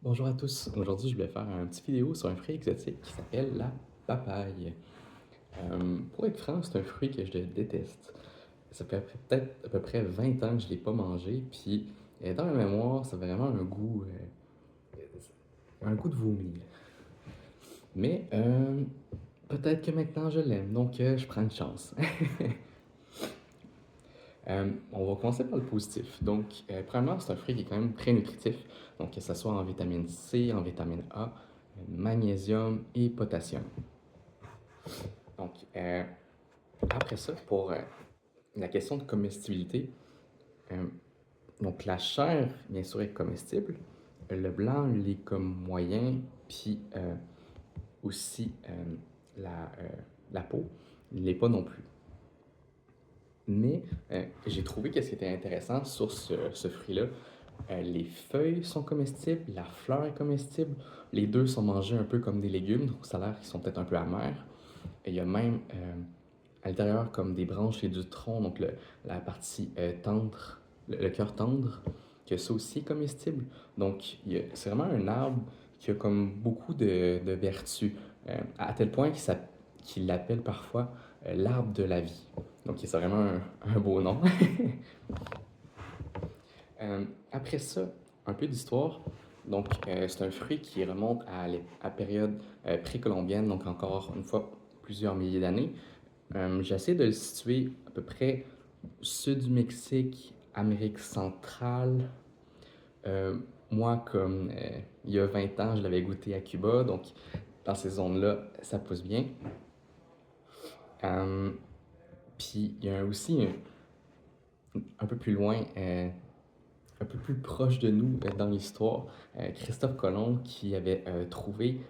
Bonjour à tous. Aujourd'hui, je voulais faire un petit vidéo sur un fruit exotique qui s'appelle la papaye. Pour être franc, c'est un fruit que je déteste. Ça fait peut-être à peu près 20 ans que je ne l'ai pas mangé, puis dans ma mémoire, ça avait vraiment un goût de vomi. Mais peut-être que maintenant je l'aime, donc je prends une chance. On va commencer par le positif. Donc, premièrement, c'est un fruit qui est quand même très nutritif, donc que ce soit en vitamine C, en vitamine A, magnésium et potassium. Donc, après ça, pour la question de comestibilité, euh, donc la chair, bien sûr, est comestible. Le blanc l'est comme moyen, puis aussi la, euh, la peau ne l'est pas non plus. Mais j'ai trouvé que ce qui était intéressant sur ce fruit-là, les feuilles sont comestibles, la fleur est comestible, les deux sont mangés un peu comme des légumes, donc ça a l'air qu'ils sont peut-être un peu amers. Et il y a même à l'intérieur comme des branches et du tronc, donc la partie tendre, le cœur tendre, que ça aussi est comestible. Donc c'est vraiment un arbre qui a comme beaucoup de vertus, à tel point qu'il l'appelle parfois l'arbre de la vie. Donc c'est vraiment un beau nom. Après ça, un peu d'histoire. Donc, c'est un fruit qui remonte à la période précolombienne, donc encore une fois plusieurs milliers d'années. J'essaie de le situer à peu près sud du Mexique, Amérique centrale. Euh, Moi, comme il y a 20 ans, je l'avais goûté à Cuba, donc dans ces zones-là, ça pousse bien. Euh, Puis il y a aussi un peu plus loin, un peu plus proche de nous dans l'histoire, Christophe Colomb qui avait trouvé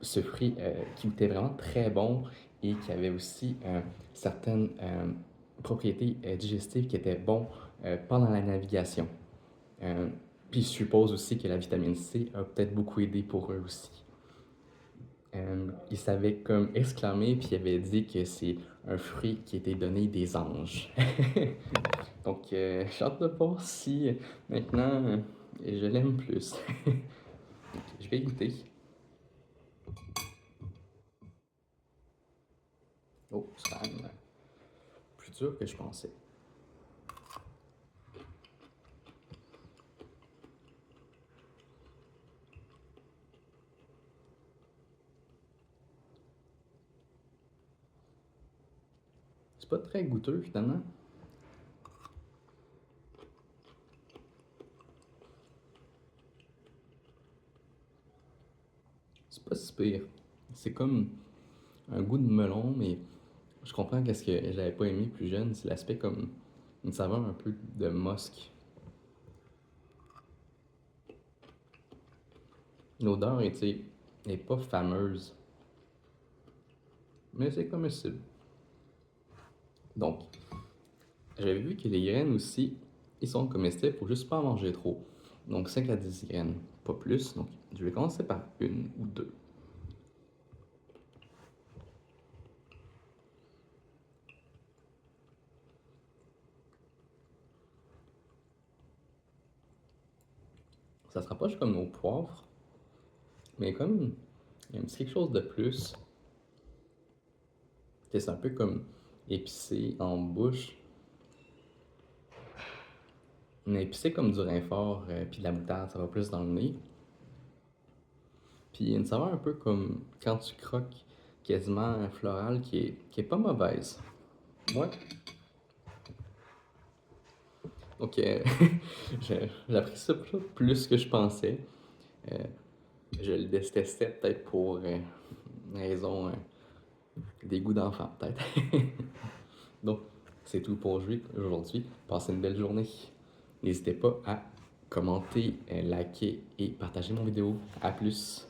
ce fruit qui était vraiment très bon et qui avait aussi certaines propriétés digestives qui étaient bons pendant la navigation. Euh, Puis je suppose aussi que la vitamine C a peut-être beaucoup aidé pour eux aussi. Il s'avait comme exclamé puis il avait dit que c'est un fruit qui était donné des anges. Donc, j'ai hâte de voir si maintenant je l'aime plus. Je vais goûter. Oh, c'est quand même plus dur que je pensais. C'est pas très goûteux finalement. C'est pas si pire. C'est comme un goût de melon, mais je comprends qu'est-ce que j'avais pas aimé plus jeune. C'est l'aspect comme une saveur un peu de musc. L'odeur est pas fameuse, mais c'est comestible. Donc, j'avais vu que les graines aussi, ils sont comestibles, faut juste pas en manger trop. Donc 5 à 10 graines, pas plus. Donc je vais commencer par une ou deux. Ça se rapproche comme nos poivres, mais comme il y a un petit quelque chose de plus. C'est un peu comme épicé en bouche, mais épicé comme du Rainfort, puis de la moutarde, ça va plus dans le nez. Puis il y a une saveur un peu comme quand tu croques, quasiment florale, qui est pas mauvaise. Ouais. Donc j'apprécie ça plus que je pensais. Euh, je le détestais peut-être pour raison des goûts d'enfant, peut-être. Donc, c'est tout pour aujourd'hui. Passez une belle journée. N'hésitez pas à commenter, liker et partager mon vidéo. À plus!